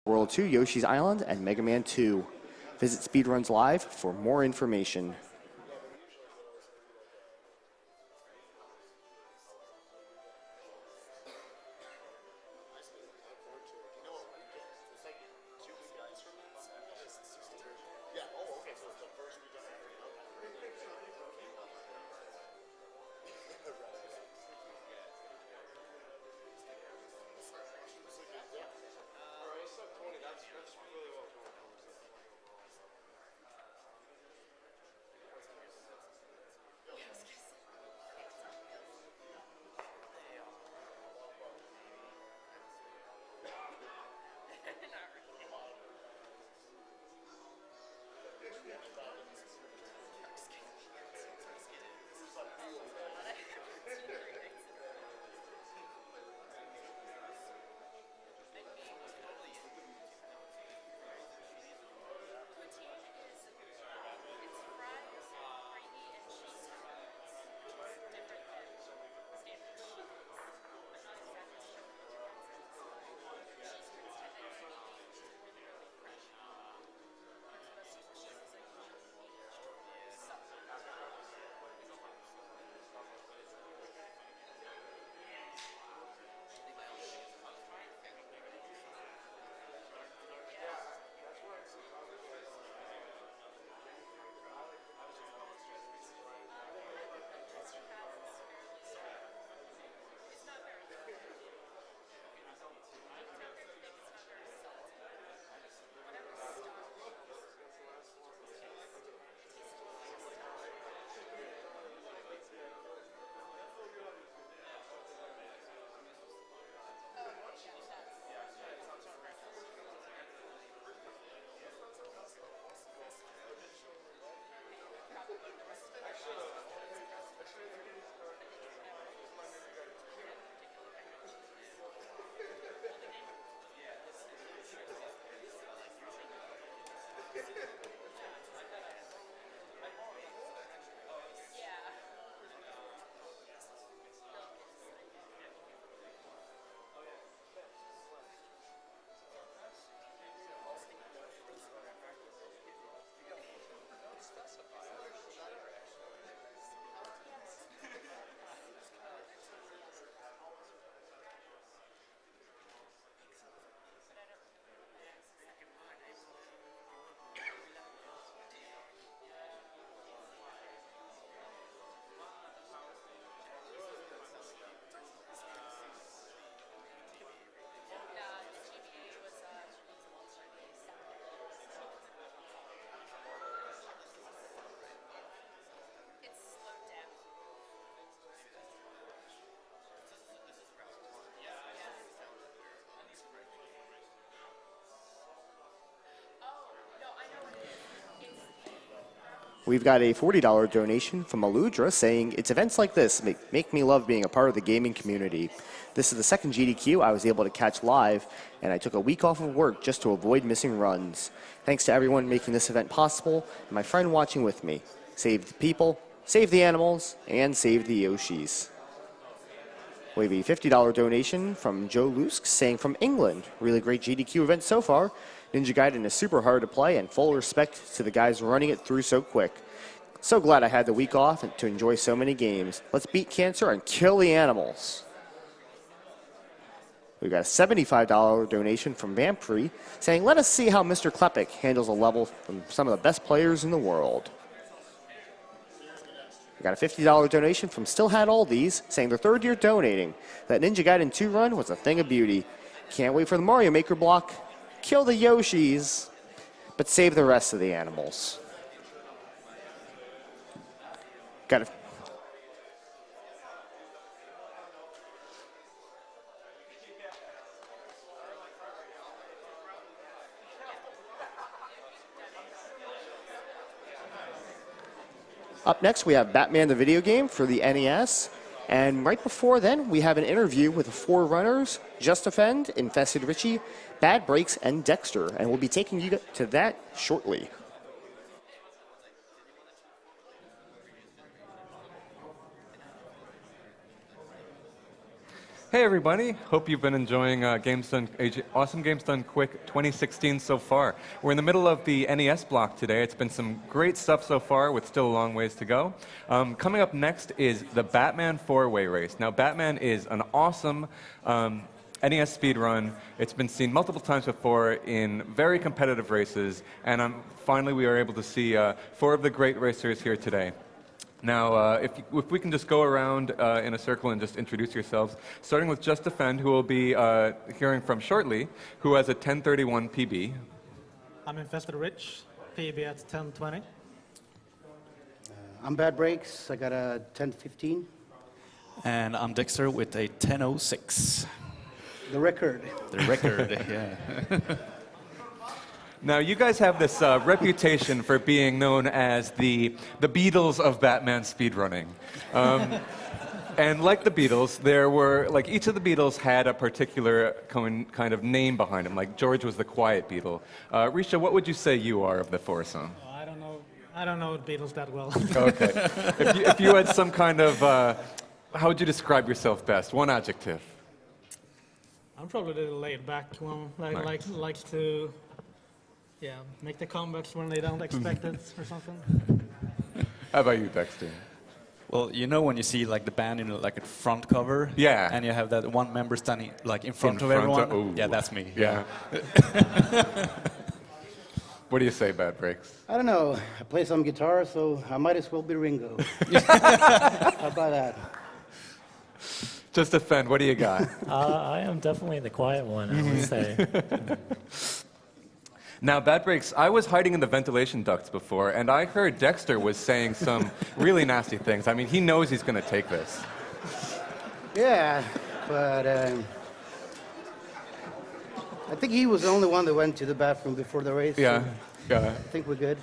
World 2, Yoshi's Island, and Mega Man 2. Visit Speedruns Live for more information. We've got a $40 donation from Aludra saying, "It's events like this make me love being a part of the gaming community. This is the second GDQ I was able to catch live, and I took a week off of work just to avoid missing runs. Thanks to everyone making this event possible, and my friend watching with me. Save the people, save the animals, and save the Yoshis." We have a $50 donation from Joe Lusk saying, "From England, really great GDQ event so far. Ninja Gaiden is super hard to play, and full respect to the guys running it through so quick. So glad I had the week off to enjoy so many games. Let's beat cancer and kill the animals." We've got a $75 donation from Vampre saying, "Let us see how Mr. Klepek handles a level from some of the best players in the world." We got a $50 donation from Still Had All These saying, "Their third year donating. That Ninja Gaiden 2 run was a thing of beauty. Can't wait for the Mario Maker block. Kill the Yoshis, but save the rest of the animals." Got it. Up next, we have Batman the video game for the NES. And right before then, we have an interview with the four runners, Just Offend, InfestedRiche, badbrakes, and Dexter. And we'll be taking you to that shortly. Hey everybody, hope you've been enjoying Awesome Games Done Quick 2016 so far. We're in the middle of the NES block today. It's been some great stuff so far with still a long ways to go. Coming up next is the Batman 4-way race. Now Batman is an awesome NES speedrun. It's been seen multiple times before in very competitive races, and finally we are able to see 4 of the great racers here today. Now, if we can just go around in a circle and just introduce yourselves, starting with Just Defend, who we'll be hearing from shortly, who has a 1031 PB. I'm InfestedRiche, PB at 1020. I'm badbrakes. I got a 1015. And I'm Dexter with a 1006. The record. The record, yeah. Now, you guys have this reputation for being known as the Beatles of Batman speedrunning. And like the Beatles, there were, like each of the Beatles had a particular kind of name behind him. Like George was the quiet Beatle. Risha, what would you say you are of the foursome? Oh, I don't know the Beatles that well. Okay. If you had some kind of, how would you describe yourself best? One adjective. I'm probably the laid back one. Likes to, yeah, make the comebacks when they don't expect it or something. How about you, Dexter? Well, you know when you see like the band in like a front cover, yeah, and you have that one member standing like in front of everyone. Yeah, that's me. Yeah. What do you say, badbrakes? I don't know. I play some guitar, so I might as well be Ringo. How about that? Just Defend, what do you got? I am definitely the quiet one, I would say. Now, badbrakes, I was hiding in the ventilation ducts before, and I heard Dexter was saying some really nasty things. I mean, he knows he's going to take this. Yeah, but I think he was the only one that went to the bathroom before the race. Yeah, so yeah. I think we're good.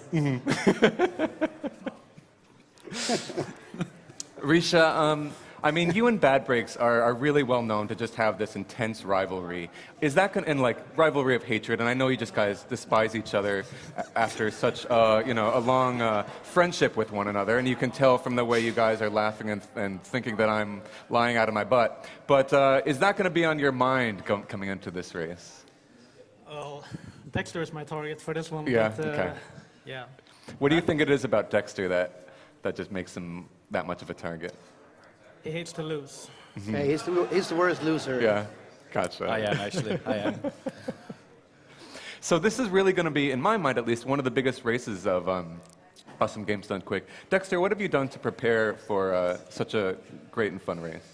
Risha, I mean, you and badbrakes are really well known to just have this intense rivalry. Is that and like rivalry of hatred? And I know you just guys despise each other after such a long friendship with one another, and you can tell from the way you guys are laughing and thinking that I'm lying out of my butt. But is that going to be on your mind coming into this race? Well, Dexter is my target for this one. Yeah. But, okay. Yeah. What do you think it is about Dexter that just makes him that much of a target? He hates to lose. Mm-hmm. Yeah, he's the worst loser. Yeah, gotcha. I am, actually. I am. So this is really going to be, in my mind at least, one of the biggest races of Awesome Games Done Quick. Dexter, what have you done to prepare for such a great and fun race?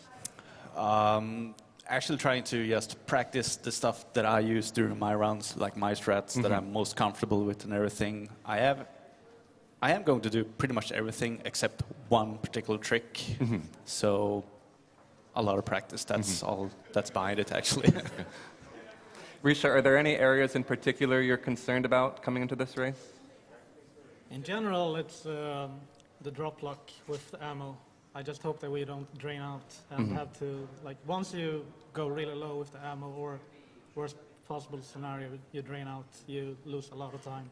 Actually trying to just practice the stuff that I use during my rounds, like my strats that I'm most comfortable with and everything. I am going to do pretty much everything except one particular trick. So a lot of practice, that's all that's behind it actually. Risha, are there any areas in particular you're concerned about coming into this race? In general, it's the drop luck with the ammo. I just hope that we don't drain out and have to, like, once you go really low with the ammo, or worst possible scenario, you drain out, you lose a lot of time.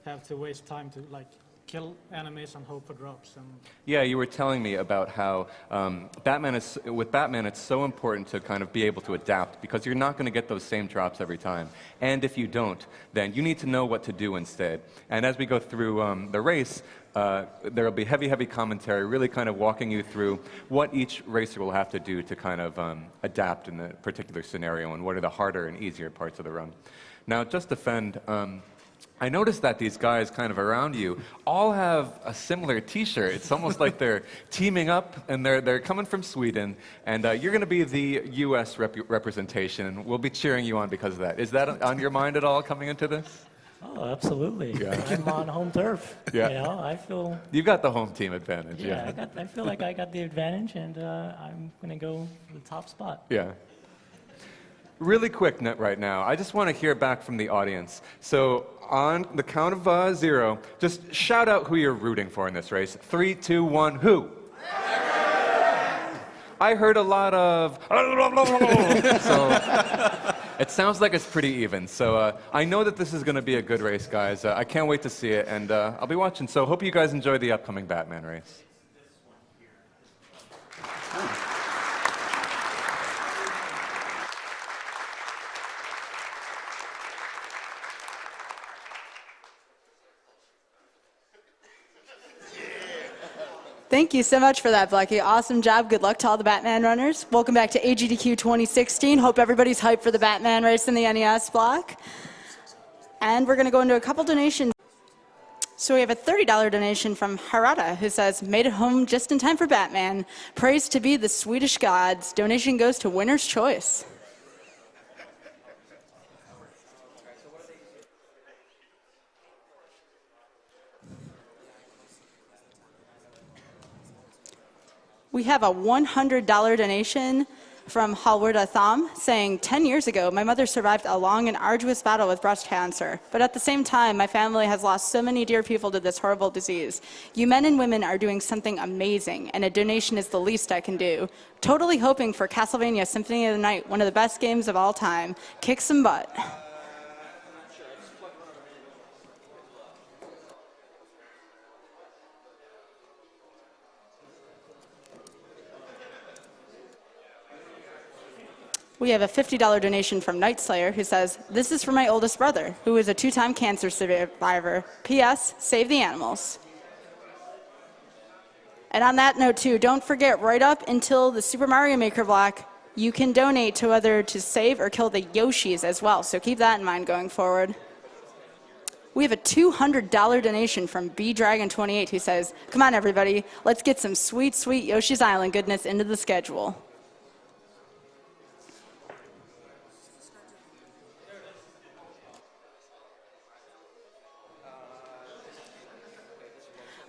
Have to waste time to, like, kill enemies and hope for drops. And yeah, you were telling me about how with Batman, it's so important to kind of be able to adapt, because you're not going to get those same drops every time. And if you don't, then you need to know what to do instead. And as we go through the race, there will be heavy commentary, really kind of walking you through what each racer will have to do to kind of adapt in the particular scenario, and what are the harder and easier parts of the run. Now, Just Defend, I noticed that these guys kind of around you all have a similar T-shirt. It's almost like they're teaming up, and they're coming from Sweden, and you're going to be the U.S. representation, and we'll be cheering you on because of that. Is that on your mind at all coming into this? Oh, absolutely. Yeah. I'm on home turf. Yeah. You know, I feel. You've got the home team advantage. Yeah, I feel like I got the advantage, and I'm going to go for the top spot. Yeah. Really quick right now, I just want to hear back from the audience. So on the count of 0, just shout out who you're rooting for in this race. 3, 2, 1, who? I heard a lot of... So it sounds like it's pretty even. So I know that this is going to be a good race, guys. I can't wait to see it, and I'll be watching. So hope you guys enjoy the upcoming Batman race. Thank you so much for that, Blackie. Awesome job. Good luck to all the Batman runners. Welcome back to AGDQ 2016. Hope everybody's hyped for the Batman race in the NES block. And we're going to go into a couple donations. So we have a $30 donation from Harada, who says, made it home just in time for Batman. Praise to be the Swedish gods. Donation goes to winner's choice. We have a $100 donation from Halwarda Thom saying, 10 years ago, my mother survived a long and arduous battle with breast cancer. But at the same time, my family has lost so many dear people to this horrible disease. You men and women are doing something amazing, and a donation is the least I can do. Totally hoping for Castlevania Symphony of the Night, one of the best games of all time. Kick some butt. We have a $50 donation from Night Slayer, who says, this is for my oldest brother, who is a 2-time cancer survivor. P.S. Save the animals. And on that note, too, don't forget, right up until the Super Mario Maker block, you can donate to whether to save or kill the Yoshis as well. So keep that in mind going forward. We have a $200 donation from bdragon28, who says, come on, everybody, let's get some sweet, sweet Yoshi's Island goodness into the schedule.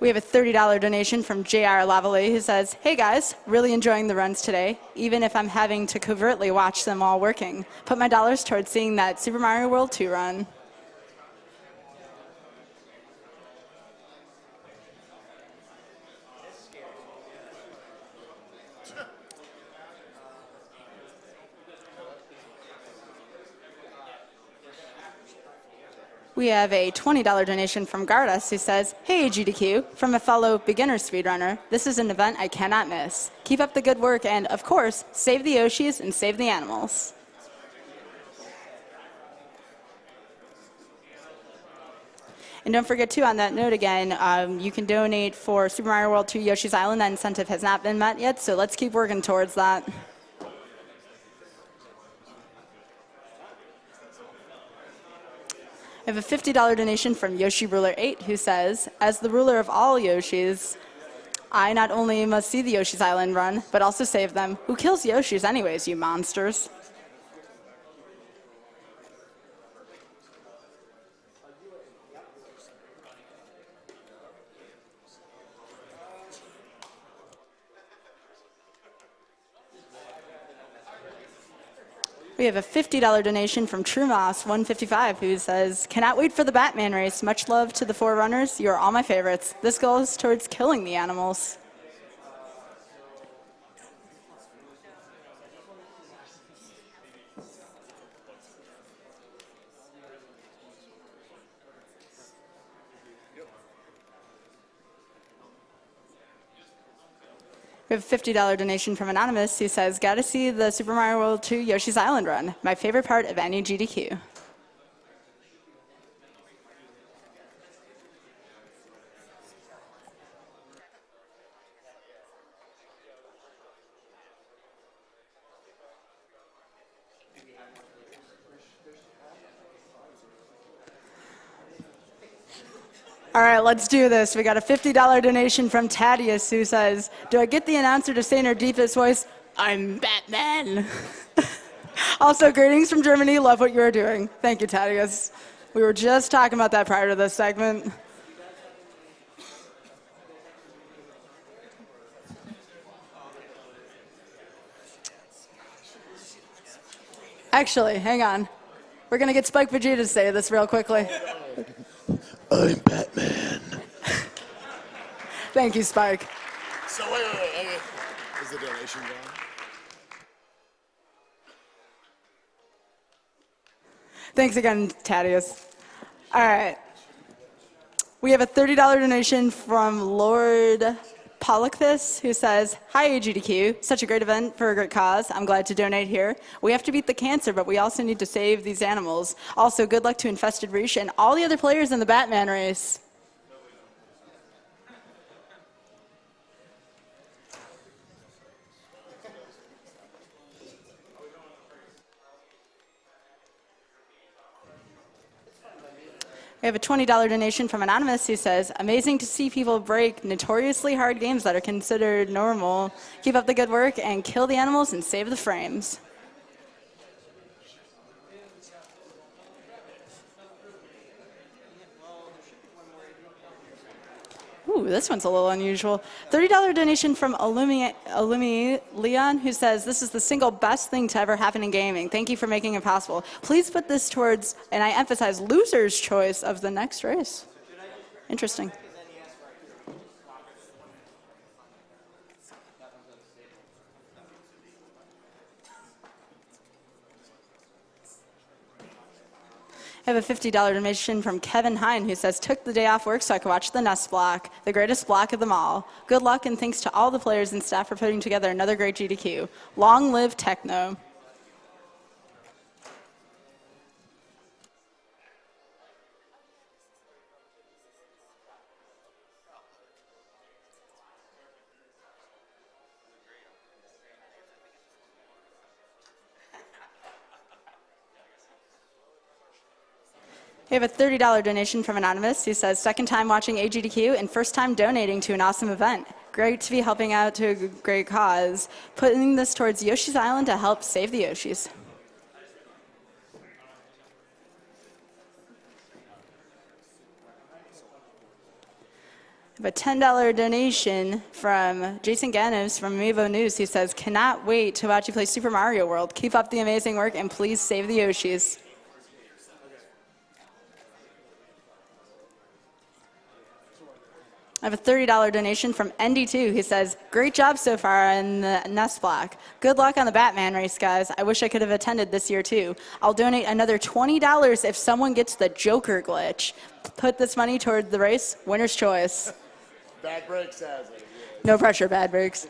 We have a $30 donation from J.R. Lavallee, who says, hey guys, really enjoying the runs today, even if I'm having to covertly watch them all working. Put my dollars towards seeing that Super Mario World 2 run. We have a $20 donation from Gardas, who says, hey GDQ, from a fellow beginner speedrunner, this is an event I cannot miss. Keep up the good work and, of course, save the Yoshis and save the animals. And don't forget, too, on that note again, you can donate for Super Mario World 2 Yoshi's Island. That incentive has not been met yet, so let's keep working towards that. I have a $50 donation from Yoshi Ruler 8, who says, as the ruler of all Yoshis, I not only must see the Yoshi's Island run, but also save them. Who kills Yoshis anyways, you monsters? We have a $50 donation from TrueMoss155, who says, cannot wait for the Batman race. Much love to the 4 runners. You are all my favorites. This goes towards killing the animals. We have a $50 donation from Anonymous, who says, gotta see the Super Mario World 2 Yoshi's Island run. My favorite part of any GDQ. All right, let's do this. We got a $50 donation from Thaddeus, who says, do I get the announcer to say in her deepest voice, I'm Batman? Also, greetings from Germany. Love what you're doing. Thank you, Thaddeus. We were just talking about that prior to this segment. Actually, hang on. We're going to get Spike Vegeta to say this real quickly. I'm Batman. Thank you, Spike. So wait. Is the donation gone? Thanks again, Thaddeus. All right. We have a $30 donation from Lord Pollockthis, who says, hi, AGDQ. Such a great event for a great cause. I'm glad to donate here. We have to beat the cancer, but we also need to save these animals. Also, good luck to InfestedRiche and all the other players in the Batman race. We have a $20 donation from Anonymous who says, amazing to see people break notoriously hard games that are considered normal. Keep up the good work and kill the animals and save the frames. Ooh, this one's a little unusual. $30 donation from Illumi Leon, who says, this is the single best thing to ever happen in gaming. Thank you for making it possible. Please put this towards, and I emphasize, loser's choice of the next race. Interesting. I have a $50 donation from Kevin Hine who says, took the day off work so I could watch the Nest block, the greatest block of them all. Good luck and thanks to all the players and staff for putting together another great GDQ. Long live Techno. We have a $30 donation from Anonymous who says, second time watching AGDQ and first time donating to an awesome event. Great to be helping out to a great cause. Putting this towards Yoshi's Island to help save the Yoshis. We have a $10 donation from Jason Ganos from Amiibo News who says, cannot wait to watch you play Super Mario World. Keep up the amazing work and please save the Yoshis. I have a $30 donation from ND2 who says, great job so far in the Nest block. Good luck on the Batman race, guys. I wish I could have attended this year, too. I'll donate another $20 if someone gets the Joker glitch. Put this money toward the race. Winner's choice. badbrakes has it. No pressure, badbrakes.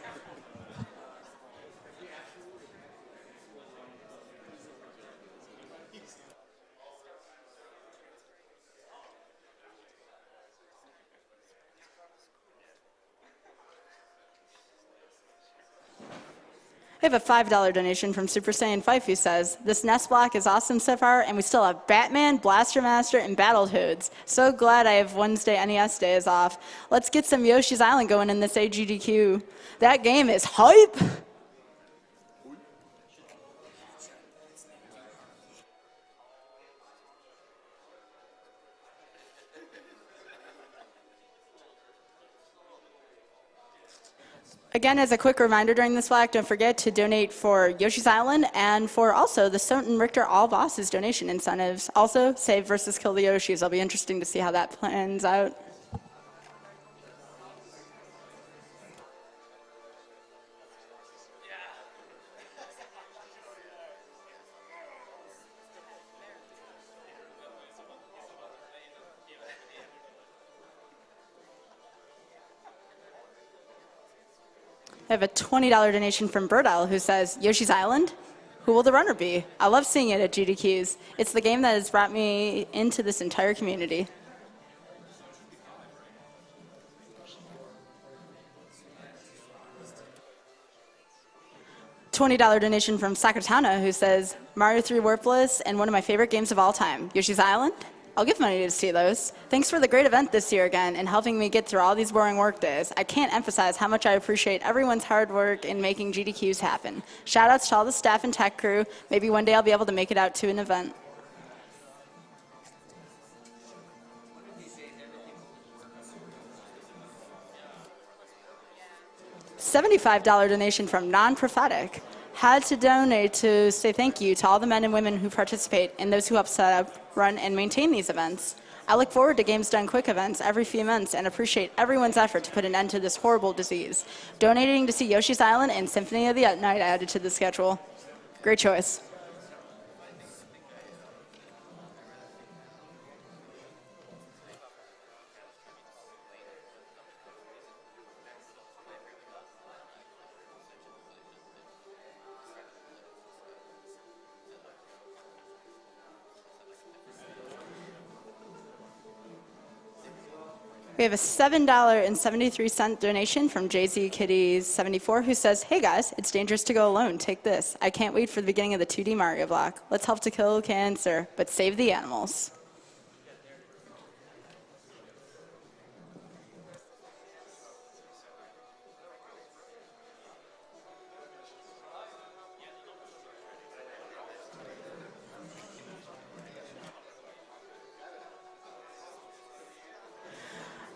We have a $5 donation from Super Saiyan Fife who says, this Nest block is awesome so far, and we still have Batman, Blaster Master, and Battletoads. So glad I have Wednesday NES days off. Let's get some Yoshi's Island going in this AGDQ. That game is hype! Again, as a quick reminder during this block, don't forget to donate for Yoshi's Island and for also the Stoughton Richter All Bosses donation incentives. Also, save versus kill the Yoshis. It'll be interesting to see how that plans out. I have a $20 donation from Bird Owl who says, Yoshi's Island? Who will the runner be? I love seeing it at GDQs. It's the game that has brought me into this entire community. $20 donation from Sakatana who says, Mario 3 Warpless and one of my favorite games of all time, Yoshi's Island? I'll give money to see those. Thanks for the great event this year again and helping me get through all these boring work days. I can't emphasize how much I appreciate everyone's hard work in making GDQs happen. Shout outs to all the staff and tech crew. Maybe one day I'll be able to make it out to an event. $75 donation from Non-Prophetic. Had to donate to say thank you to all the men and women who participate and those who help set up, run, and maintain these events. I look forward to Games Done Quick events every few months and appreciate everyone's effort to put an end to this horrible disease. Donating to see Yoshi's Island and Symphony of the Night added to the schedule. Great choice. We have a $7.73 donation from JZ Kitties 74 who says, hey guys, it's dangerous to go alone. Take this. I can't wait for the beginning of the 2D Mario block. Let's help to kill cancer, but save the animals.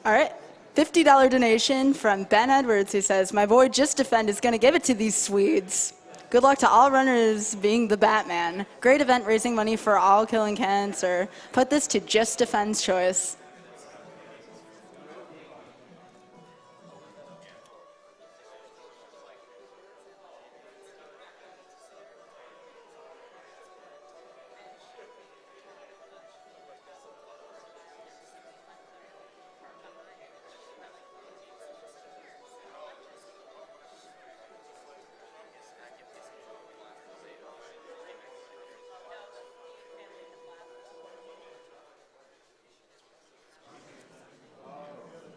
All right. $50 donation from Ben Edwards, who says, my boy Just Defend is going to give it to these Swedes. Good luck to all runners being the Batman. Great event raising money for all killing cancer. Put this to Just Defend's choice.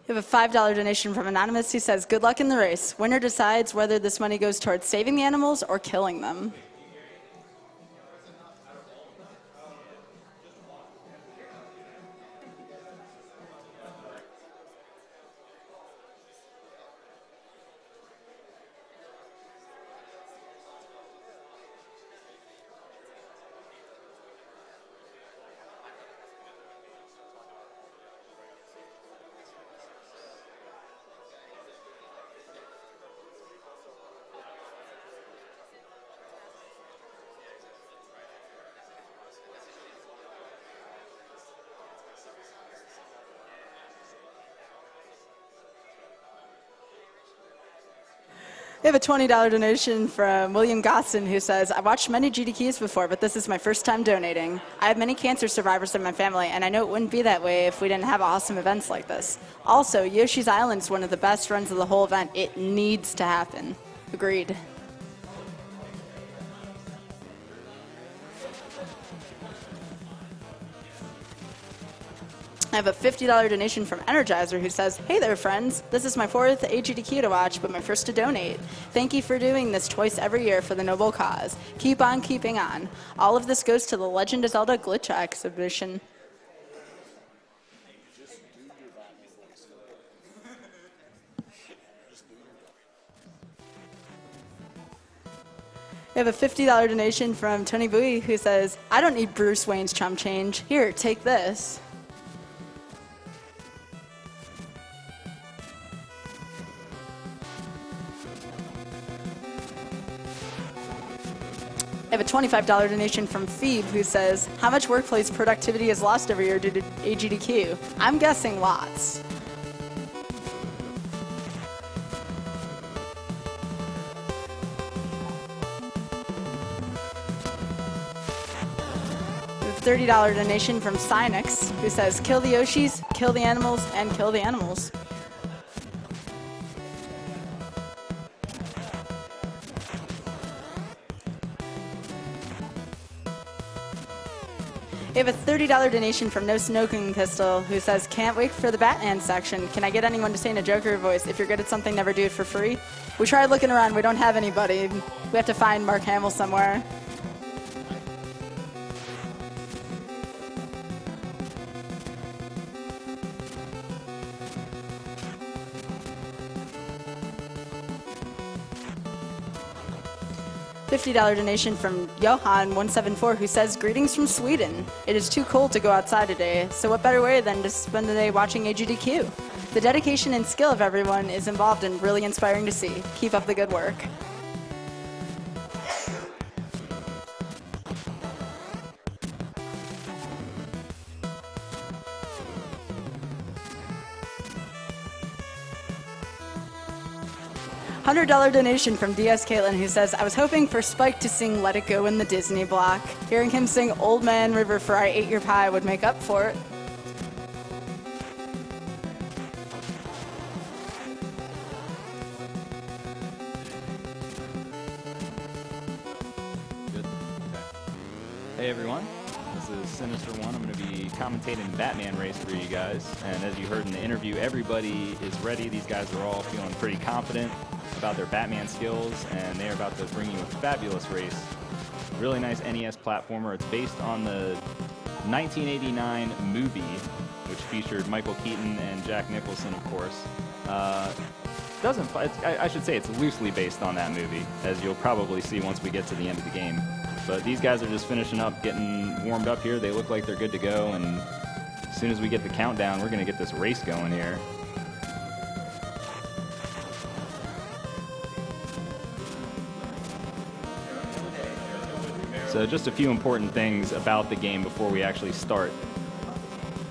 We have a $5 donation from Anonymous who says, good luck in the race. Winner decides whether this money goes towards saving the animals or killing them. We have a $20 donation from William Gosson who says, I watched many GDQs before, but this is my first time donating. I have many cancer survivors in my family, and I know it wouldn't be that way if we didn't have awesome events like this. Also, Yoshi's Island is one of the best runs of the whole event. It needs to happen. Agreed. I have a $50 donation from Energizer who says, hey there, friends. This is my 4th AGDQ to watch, but my first to donate. Thank you for doing this twice every year for the noble cause. Keep on keeping on. All of this goes to the Legend of Zelda Glitch exhibition. We have a $50 donation from Tony Bowie who says, I don't need Bruce Wayne's chump change. Here, take this. I have a $25 donation from Phoebe who says, how much workplace productivity is lost every year due to AGDQ? I'm guessing lots. $30 donation from Cynex, who says, kill the Yoshis, kill the animals, and kill the animals. We have a $30 donation from No Smoking Pistol, who says, can't wait for the Batman section. Can I get anyone to say in a Joker voice, if you're good at something, never do it for free? We tried looking around. We don't have anybody. We have to find Mark Hamill somewhere. $50 donation from Johan174 who says, greetings from Sweden. It is too cold to go outside today, so what better way than to spend the day watching AGDQ? The dedication and skill of everyone is involved and really inspiring to see. Keep up the good work. $100 donation from DS Caitlin who says, I was hoping for Spike to sing Let It Go in the Disney block. Hearing him sing Old Man River for I Ate Your Pie would make up for it. Good. Okay. Hey everyone, this is Sinister One. I'm going to be commentating the Batman race for you guys. And as you heard in the interview, everybody is ready. These guys are all feeling pretty confident about their Batman skills, and they're about to bring you a fabulous race. Really nice NES platformer. It's based on the 1989 movie, which featured Michael Keaton and Jack Nicholson, of course. I should say it's loosely based on that movie, as you'll probably see once we get to the end of the game. But these guys are just finishing up, getting warmed up here. They look like they're good to go, and as soon as we get the countdown, we're going to get this race going here. So just a few important things about the game before we actually start.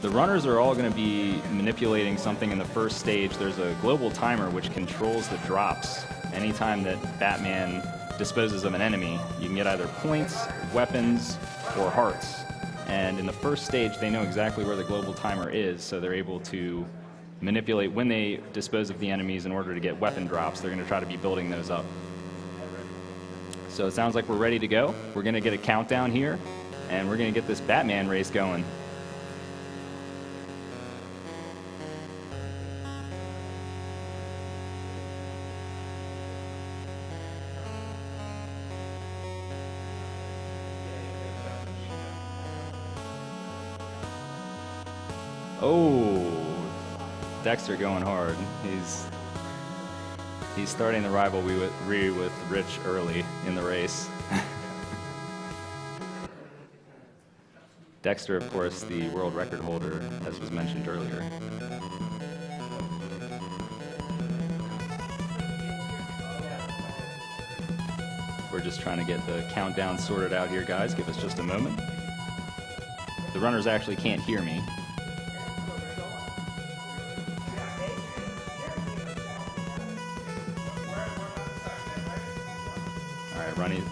The runners are all going to be manipulating something in the first stage. There's a global timer which controls the drops. Anytime that Batman disposes of an enemy, you can get either points, weapons, or hearts. And in the first stage, they know exactly where the global timer is, so they're able to manipulate when they dispose of the enemies in order to get weapon drops. They're going to try to be building those up. So it sounds like we're ready to go. We're going to get a countdown here, and we're going to get this Batman race going. Oh, Dexter going hard. He's starting the rivalry with Rich early in the race. Dexter, of course, the world record holder, as was mentioned earlier. We're just trying to get the countdown sorted out here, guys. Give us just a moment. The runners actually can't hear me.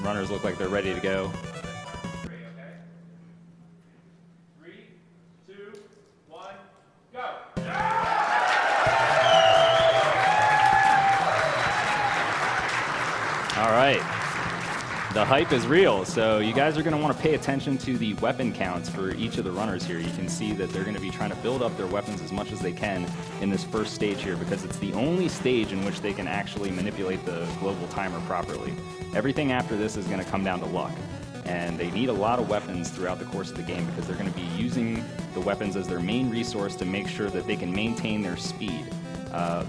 Runners look like they're ready to go. 3, 2, 1, go! All right. The hype is real, so you guys are going to want to pay attention to the weapon counts for each of the runners here. You can see that they're going to be trying to build up their weapons as much as they can in this first stage here, because it's the only stage in which they can actually manipulate the global timer properly. Everything after this is going to come down to luck, and they need a lot of weapons throughout the course of the game because they're going to be using the weapons as their main resource to make sure that they can maintain their speed.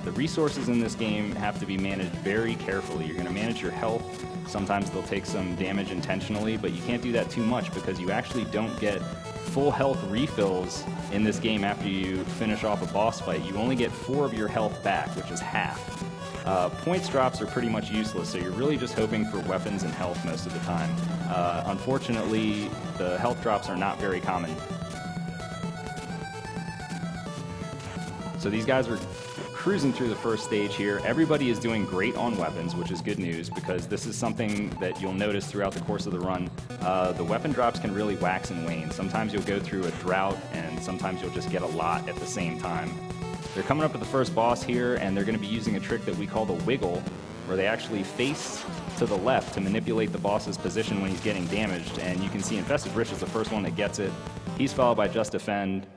The resources in this game have to be managed very carefully. You're going to manage your health. Sometimes they'll take some damage intentionally, but you can't do that too much because you actually don't get full health refills in this game after you finish off a boss fight. You only get 4 of your health back, which is half. Points drops are pretty much useless, so you're really just hoping for weapons and health most of the time. Unfortunately, the health drops are not very common. So these guys are cruising through the first stage here. Everybody is doing great on weapons, which is good news because this is something that you'll notice throughout the course of the run. The weapon drops can really wax and wane. Sometimes you'll go through a drought, and sometimes you'll just get a lot at the same time. They're coming up with the first boss here, and they're going to be using a trick that we call the wiggle, where they actually face to the left to manipulate the boss's position when he's getting damaged. And you can see InfestedRiche is the first one that gets it. He's followed by Just Defend.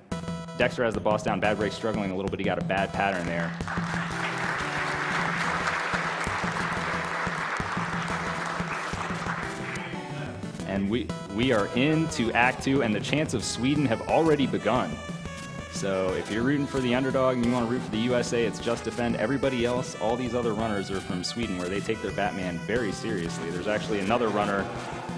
Dexter has the boss down. badbrakes struggling a little bit. He got a bad pattern there. And we are into Act 2, and the chants of Sweden have already begun. So if you're rooting for the underdog and you want to root for the USA, it's Just Defend. Everybody else, all these other runners are from Sweden, where they take their Batman very seriously. There's actually another runner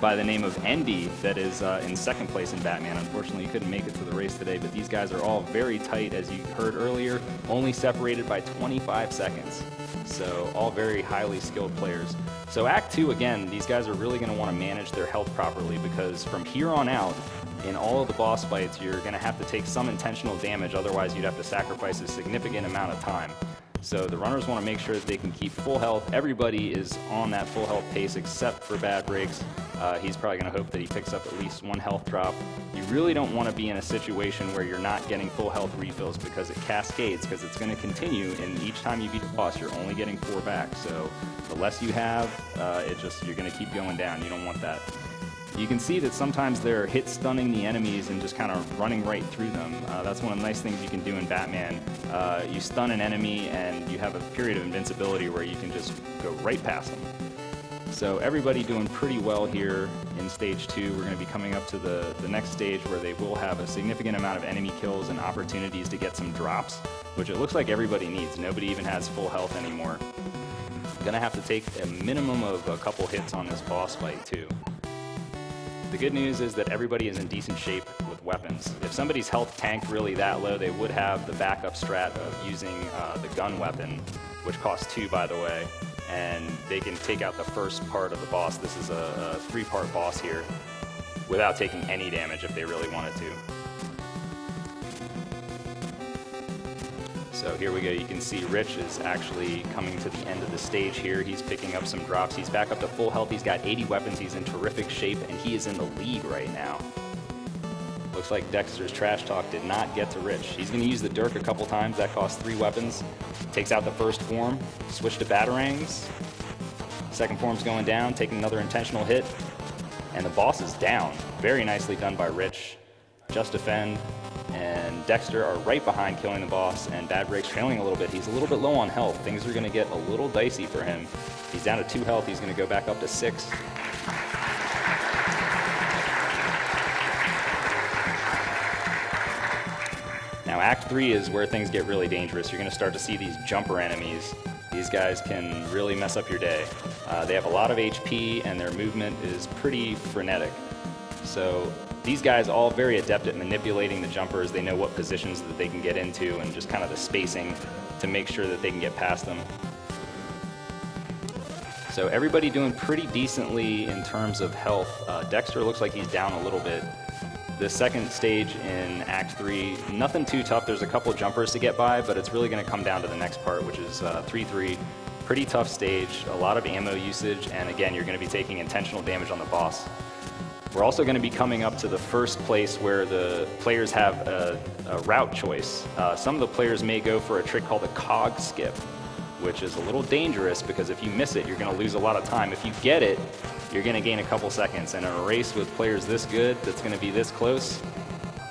by the name of Endy that is in second place in Batman. Unfortunately, he couldn't make it to the race today, but these guys are all very tight, as you heard earlier, only separated by 25 seconds. So all very highly skilled players. So Act 2, again, these guys are really going to want to manage their health properly, because from here on out, in all of the boss fights, you're going to have to take some intentional damage, otherwise you'd have to sacrifice a significant amount of time. So the runners want to make sure that they can keep full health. Everybody is on that full health pace except for badbrakes. He's probably going to hope that he picks up at least 1 health drop. You really don't want to be in a situation where you're not getting full health refills, because it cascades, because it's going to continue, and each time you beat the boss, you're only getting 4 back. So the less you have, you're going to keep going down. You don't want that. You can see that sometimes they're hit stunning the enemies and just kind of running right through them. That's one of the nice things you can do in Batman. You stun an enemy and you have a period of invincibility where you can just go right past them. So everybody doing pretty well here in stage 2. We're going to be coming up to the next stage where they will have a significant amount of enemy kills and opportunities to get some drops, which it looks like everybody needs. Nobody even has full health anymore. Going to have to take a minimum of a couple hits on this boss fight too. The good news is that everybody is in decent shape with weapons. If somebody's health tanked really that low, they would have the backup strat of using the gun weapon, which costs 2, by the way, and they can take out the first part of the boss. This is a 3-part boss here, without taking any damage if they really wanted to. So here we go, you can see Rich is actually coming to the end of the stage here. He's picking up some drops. He's back up to full health. He's got 80 weapons. He's in terrific shape, and he is in the lead right now. Looks like Dexter's Trash Talk did not get to Rich. He's going to use the Dirk a couple times. That costs 3 weapons. Takes out the first form. Switch to Batarangs. Second form's going down, taking another intentional hit. And the boss is down. Very nicely done by Rich. Just Defend and Dexter are right behind killing the boss, and badbrakes trailing a little bit. He's a little bit low on health. Things are going to get a little dicey for him. He's down to 2 health. He's going to go back up to 6. Now Act 3 is where things get really dangerous. You're going to start to see these jumper enemies. These guys can really mess up your day. They have a lot of HP, and their movement is pretty frenetic. So these guys all very adept at manipulating the jumpers. They know what positions that they can get into and just kind of the spacing to make sure that they can get past them. So everybody doing pretty decently in terms of health. Dexter looks like he's down a little bit. The second stage in Act 3, nothing too tough. There's a couple jumpers to get by, but it's really going to come down to the next part, which is 3-3. Pretty tough stage, a lot of ammo usage, and again, you're going to be taking intentional damage on the boss. We're also going to be coming up to the first place where the players have a route choice. Some of the players may go for a trick called a cog skip, which is a little dangerous because if you miss it, you're going to lose a lot of time. If you get it, you're going to gain a couple seconds. And in a race with players this good, that's going to be this close,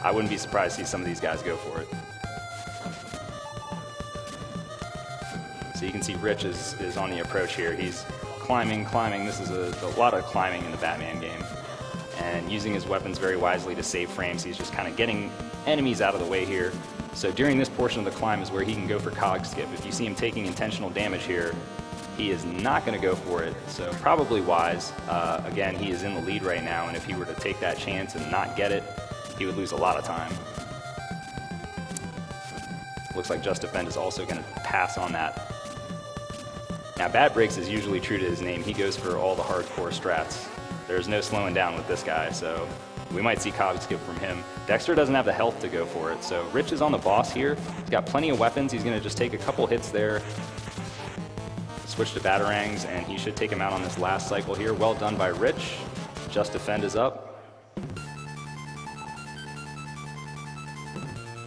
I wouldn't be surprised to see some of these guys go for it. So you can see Rich is on the approach here. He's climbing. This is a lot of climbing in the Batman game. And using his weapons very wisely to save frames. He's just kind of getting enemies out of the way here. So during this portion of the climb is where he can go for cog skip. If you see him taking intentional damage here, he is not going to go for it, so probably wise. Again, he is in the lead right now, and if he were to take that chance and not get it, he would lose a lot of time. Looks like Just Defend is also going to pass on that. Now, badbrakes is usually true to his name. He goes for all the hardcore strats. There's no slowing down with this guy, so we might see cog skip from him. Dexter doesn't have the health to go for it, so Rich is on the boss here. He's got plenty of weapons. He's going to just take a couple hits there. Switch to Batarangs, and he should take him out on this last cycle here. Well done by Rich. Just Defend is up.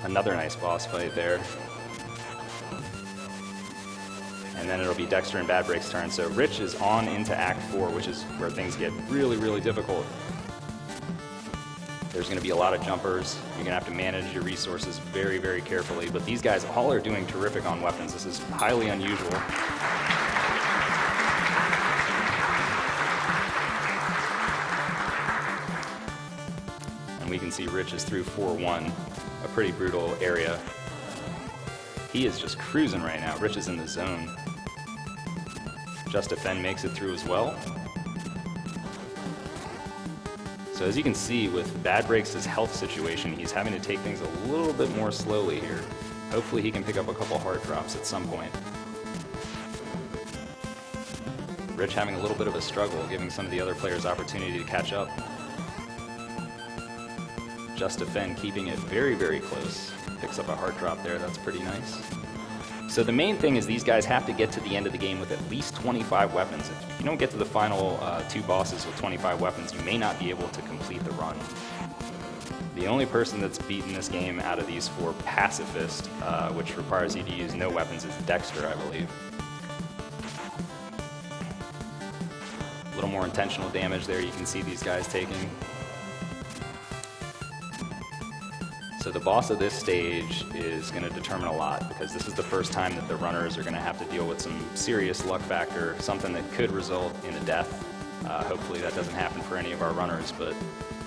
Another nice boss fight there. And then it'll be Dexter and Badbrake's turn. So Rich is on into Act 4, which is where things get really, really difficult. There's going to be a lot of jumpers. You're going to have to manage your resources very, very carefully. But these guys all are doing terrific on weapons. This is highly unusual. And we can see Rich is through 4-1, a pretty brutal area. He is just cruising right now. Rich is in the zone. Just Defend makes it through as well. So as you can see with Badbrakes' health situation, he's having to take things a little bit more slowly here. Hopefully he can pick up a couple hard drops at some point. Rich having a little bit of a struggle, giving some of the other players opportunity to catch up. Just Defend keeping it very, very close. Picks up a hard drop there, that's pretty nice. So the main thing is these guys have to get to the end of the game with at least 25 weapons. If you don't get to the final 2 bosses with 25 weapons, you may not be able to complete the run. The only person that's beaten this game out of these 4 pacifist, which requires you to use no weapons, is Dexter, I believe. A little more intentional damage there you can see these guys taking. So the boss of this stage is going to determine a lot because this is the first time that the runners are going to have to deal with some serious luck factor, something that could result in a death. Hopefully that doesn't happen for any of our runners, but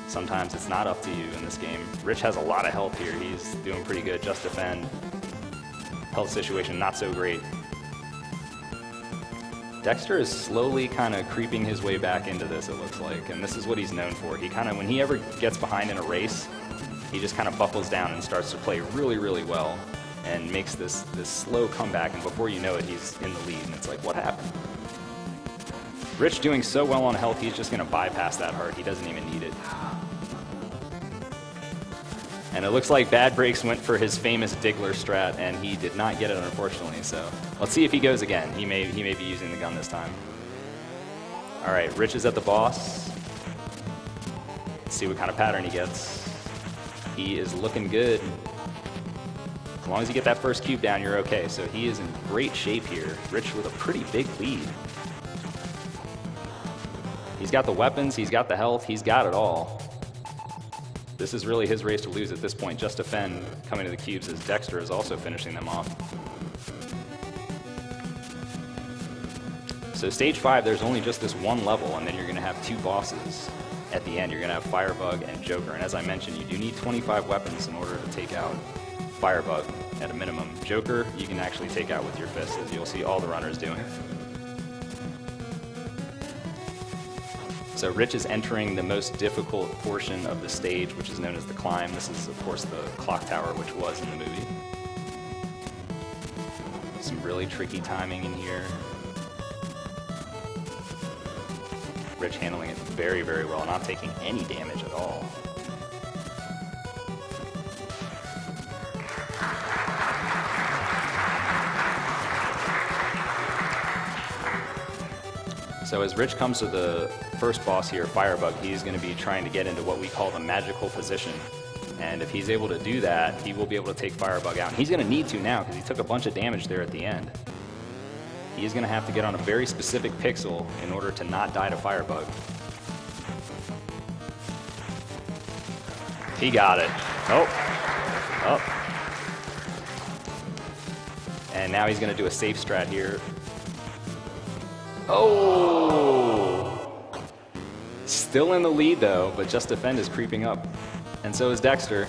sometimes it's not up to you in this game. Rich has a lot of health here. He's doing pretty good. Just Defend. Health situation not so great. Dexter is slowly kind of creeping his way back into this, it looks like, and this is what he's known for. He kind of, when he ever gets behind in a race, he just kind of buckles down and starts to play really, really well and makes this slow comeback, and before you know it, he's in the lead, and it's like, what happened? Rich doing so well on health, he's just going to bypass that heart. He doesn't even need it. And it looks like badbrakes went for his famous Diggler strat, and he did not get it, unfortunately. So let's see if he goes again. He may be using the gun this time. All right, Rich is at the boss. Let's see what kind of pattern he gets. He is looking good. As long as you get that first cube down, you're okay. So he is in great shape here. Rich with a pretty big lead. He's got the weapons, he's got the health, he's got it all. This is really his race to lose at this point. Just Defend coming to the cubes as Dexter is also finishing them off. So stage 5, there's only just this one level, and then you're going to have 2 bosses at the end. You're going to have Firebug and Joker. And as I mentioned, you do need 25 weapons in order to take out Firebug at a minimum. Joker, you can actually take out with your fist, as you'll see all the runners doing. So Rich is entering the most difficult portion of the stage, which is known as the climb. This is, of course, the clock tower, which was in the movie. Some really tricky timing in here. Rich handling it very, very well, not taking any damage at all. So as Rich comes to the first boss here, Firebug, he's going to be trying to get into what we call the magical position. And if he's able to do that, he will be able to take Firebug out. And he's going to need to now because he took a bunch of damage there at the end. He is going to have to get on a very specific pixel in order to not die to Firebug. He got it. Oh. And now he's going to do a safe strat here. Oh! Still in the lead though, but Just Defend is creeping up. And so is Dexter.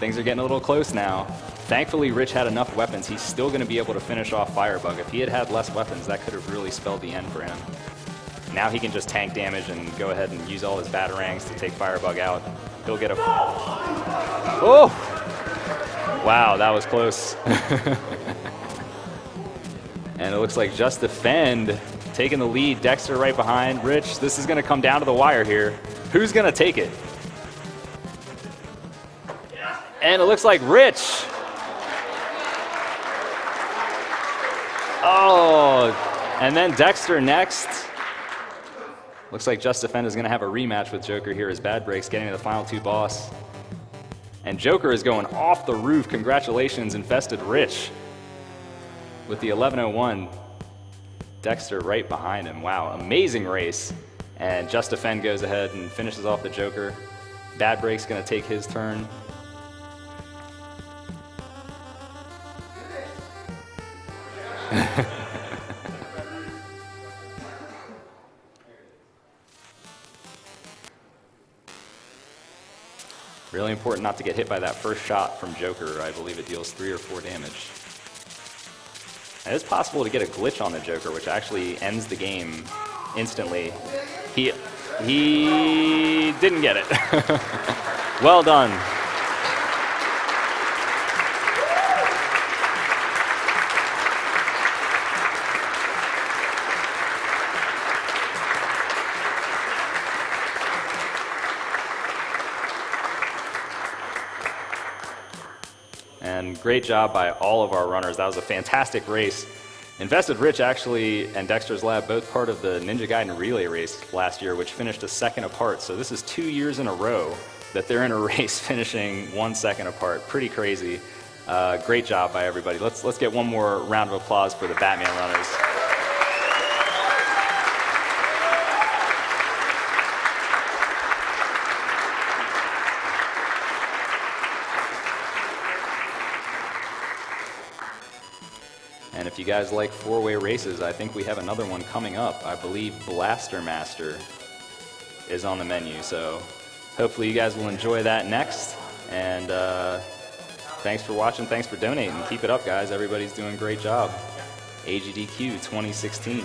Things are getting a little close now. Thankfully, Rich had enough weapons. He's still going to be able to finish off Firebug. If he had had less weapons, that could have really spelled the end for him. Now he can just tank damage and go ahead and use all his batarangs to take Firebug out. He'll get a... Oh! Wow, that was close. And it looks like Just Defend taking the lead. Dexter right behind. Rich, this is going to come down to the wire here. Who's going to take it? And it looks like Rich. Oh, and then Dexter next. Looks like Just Defend is going to have a rematch with Joker here as badbrakes getting to the final 2 boss. And Joker is going off the roof. Congratulations, InfestedRiche. With the 1101, Dexter right behind him. Wow, amazing race. And Just Defend goes ahead and finishes off the Joker. badbrakes going to take his turn. Really important not to get hit by that first shot from Joker. I believe it deals 3 or 4 damage. It is possible to get a glitch on the Joker, which actually ends the game instantly. He didn't get it. Well done. And great job by all of our runners. That was a fantastic race. InfestedRiche actually and dxtrslab both part of the Ninja Gaiden relay race last year, which finished a second apart. So this is 2 years in a row that they're in a race finishing 1 second apart. Pretty crazy. Great job by everybody. Let's get one more round of applause for the Batman runners. And if you guys like 4-way races, I think we have another one coming up. I believe Blaster Master is on the menu, so hopefully you guys will enjoy that next. And thanks for watching, thanks for donating. Keep it up, guys. Everybody's doing a great job. AGDQ 2016.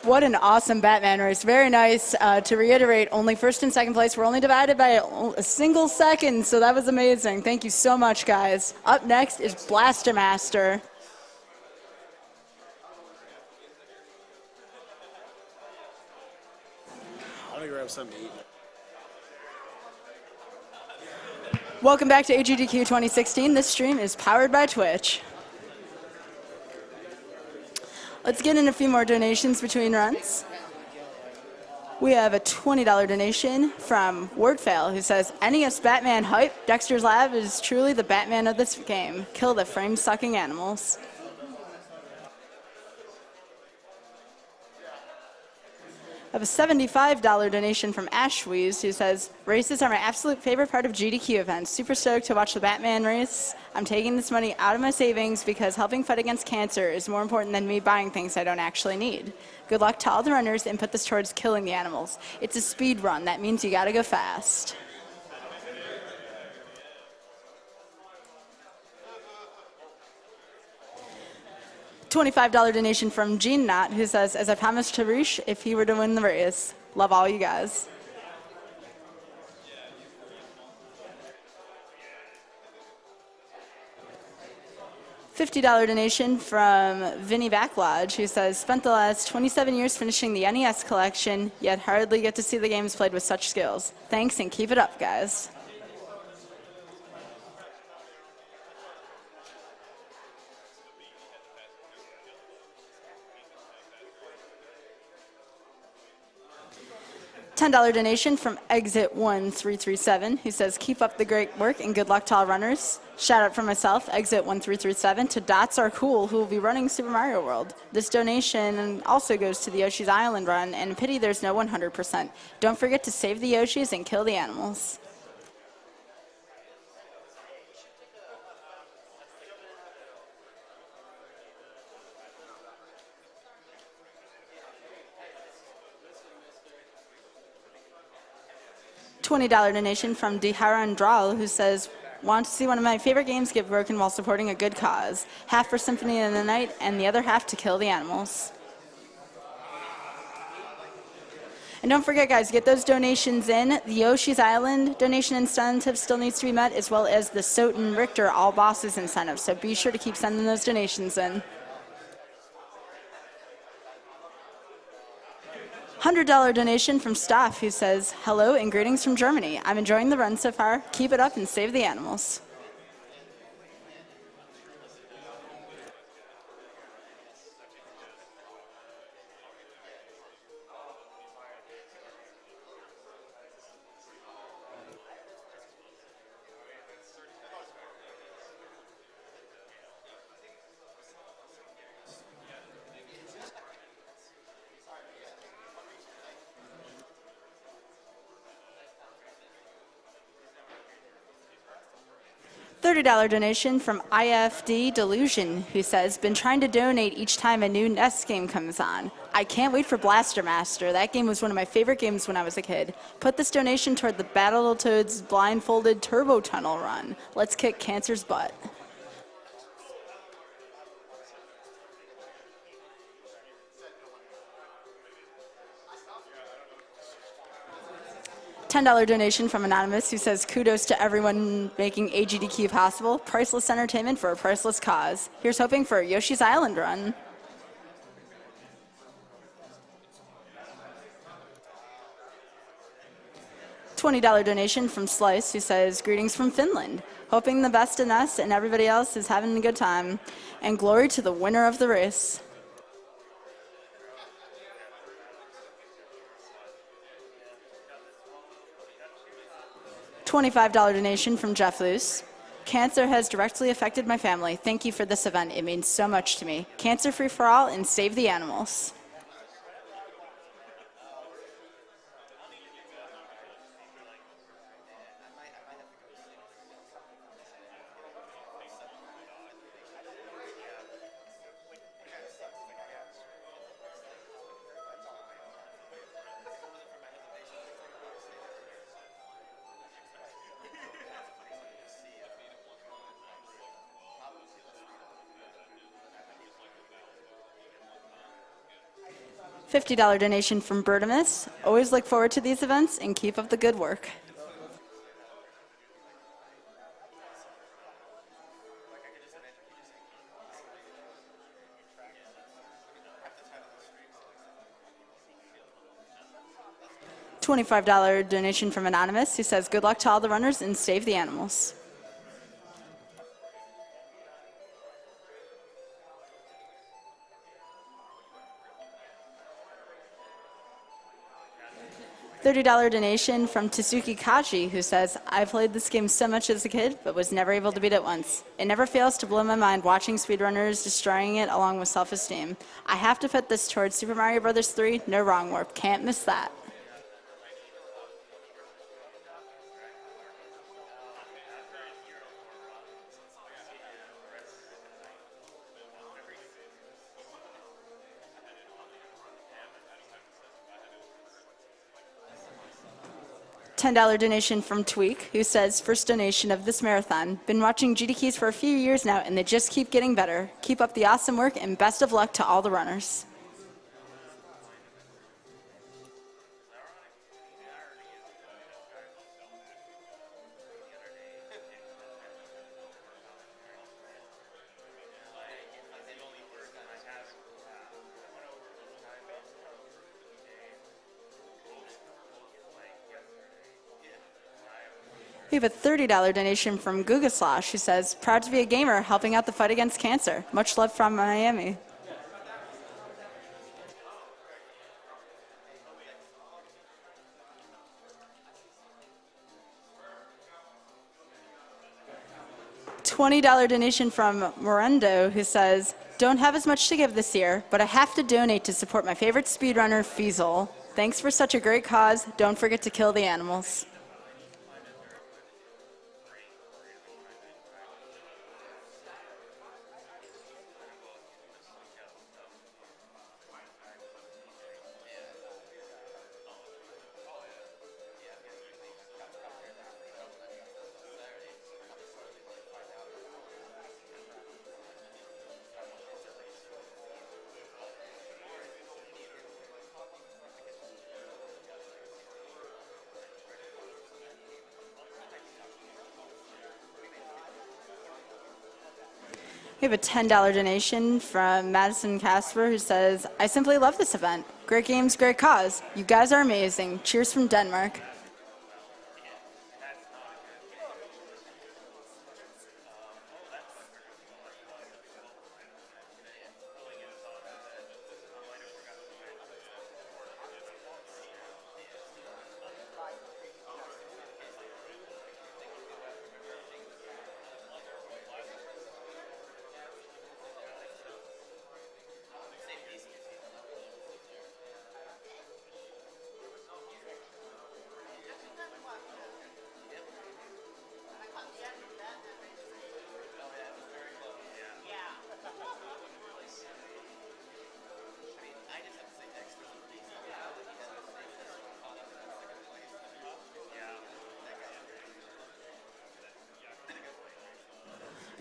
What an awesome Batman race. Very nice. To reiterate, only first and second place. We're only divided by a single second, so that was amazing. Thank you so much, guys. Up next is Blaster Master. I'm gonna grab something to eat. Welcome back to AGDQ 2016. This stream is powered by Twitch. Let's get in a few more donations between runs. We have a $20 donation from Wordfail, who says, NES Batman hype. dxtrslab is truly the Batman of this game. Kill the frame-sucking animals. I have a $75 donation from Ashweez, who says, races are my absolute favorite part of GDQ events. Super stoked to watch the Batman race. I'm taking this money out of my savings because helping fight against cancer is more important than me buying things I don't actually need. Good luck to all the runners and put this towards killing the animals. It's a speed run. That means you gotta go fast. $25 donation from Gene Knott, who says, as I promised to Riche if he were to win the race. Love all you guys. $50 donation from Vinny Backlodge, who says, spent the last 27 years finishing the NES collection, yet hardly get to see the games played with such skills. Thanks and keep it up, guys. $10 donation from Exit1337, who says, keep up the great work and good luck to all runners. Shout out from myself, Exit1337, to Dots Are Cool, who will be running Super Mario World. This donation also goes to the Yoshi's Island run, and pity there's no 100%. Don't forget to save the Yoshis and kill the animals. $20 donation from Diharan Dral, who says, want to see one of my favorite games get broken while supporting a good cause. Half for Symphony in the Night and the other half to kill the animals. And don't forget, guys, get those donations in. The Yoshi's Island donation incentive still needs to be met, as well as the Soten Richter All Bosses incentive. So be sure to keep sending those donations in. $100 donation from Staff, who says, hello and greetings from Germany. I'm enjoying the run so far. Keep it up and save the animals. $30 donation from IFD Delusion, who says, been trying to donate each time a new NES game comes on. I can't wait for Blaster Master. That game was one of my favorite games when I was a kid. Put this donation toward the Battletoads blindfolded turbo tunnel run. Let's kick cancer's butt. $10 donation from Anonymous, who says, kudos to everyone making AGDQ possible. Priceless entertainment for a priceless cause. Here's hoping for a Yoshi's Island run. $20 donation from Slice, who says, greetings from Finland. Hoping the best in us and everybody else is having a good time. And glory to the winner of the race. $25 donation from Jeff Luce. Cancer has directly affected my family. Thank you for this event. It means so much to me. Cancer free for all and save the animals. $50 donation from Bertimus. Always look forward to these events and keep up the good work. $25 donation from Anonymous, who says, good luck to all the runners and save the animals. $30 donation from Tsuki Kaji, who says, I played this game so much as a kid, but was never able to beat it once. It never fails to blow my mind watching speedrunners destroying it along with self-esteem. I have to put this towards Super Mario Bros. 3, no wrong warp. Can't miss that. $10 donation from Tweak, who says, first donation of this marathon. Been watching GD Keys for a few years now, and they just keep getting better. Keep up the awesome work, and best of luck to all the runners. We have a $30 donation from Gugaslash, who says, proud to be a gamer helping out the fight against cancer. Much love from Miami. $20 donation from Morendo, who says, don't have as much to give this year, but I have to donate to support my favorite speedrunner, Feasel. Thanks for such a great cause. Don't forget to kill the animals. We have a $10 donation from Madison Casper, who says, I simply love this event. Great games, great cause. You guys are amazing. Cheers from Denmark.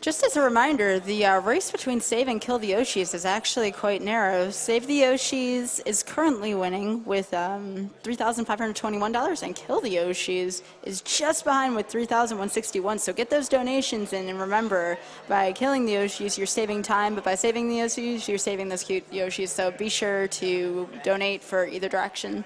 Just as a reminder, the race between Save and Kill the Yoshis is actually quite narrow. Save the Yoshis is currently winning with $3,521, and Kill the Yoshis is just behind with $3,161. So get those donations in, and remember, by killing the Yoshis, you're saving time, but by saving the Yoshis, you're saving those cute Yoshis. So be sure to donate for either direction.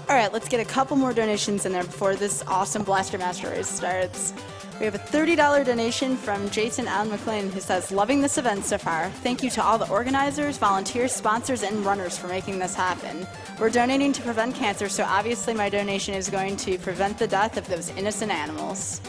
All right, let's get a couple more donations in there before this awesome Blaster Master race starts. We have a $30 donation from Jason Allen McLean who says, loving this event so far. Thank you to all the organizers, volunteers, sponsors, and runners for making this happen. We're donating to prevent cancer, so obviously my donation is going to prevent the death of those innocent animals.